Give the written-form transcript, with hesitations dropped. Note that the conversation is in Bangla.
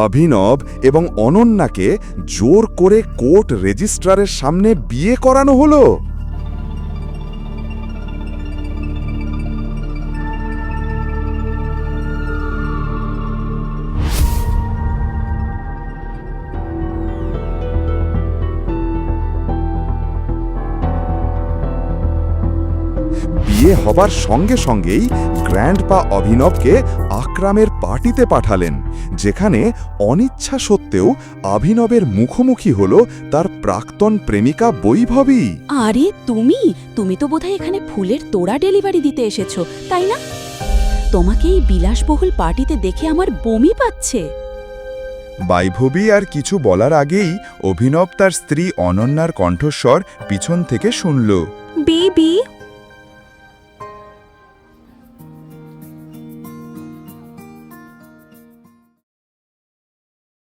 অভিনব এবং অনন্যাকে জোর করে কোর্ট রেজিস্ট্রারের সামনে বিয়ে করানো হলো। বিয়ে হবার সঙ্গে সঙ্গেই গ্র্যান্ডপা অভিনবকে আকরামের পার্টিতে পাঠালেন, যেখানে অনিচ্ছা সত্ত্বেও অভিনবের মুখোমুখি হল তার প্রাক্তন প্রেমিকা বৈভবী। আরে তুমি তো বোধহয় এখানে ফুলের তোড়া ডেলিভারি দিতে এসেছো, তাই না? তোমাকে এই বিলাসবহুল পার্টিতে দেখে আমার বমি পাচ্ছে। বৈভবী আর কিছু বলার আগেই অভিনব তার স্ত্রী অনন্যার কণ্ঠস্বর পিছন থেকে শুনল। বেবি,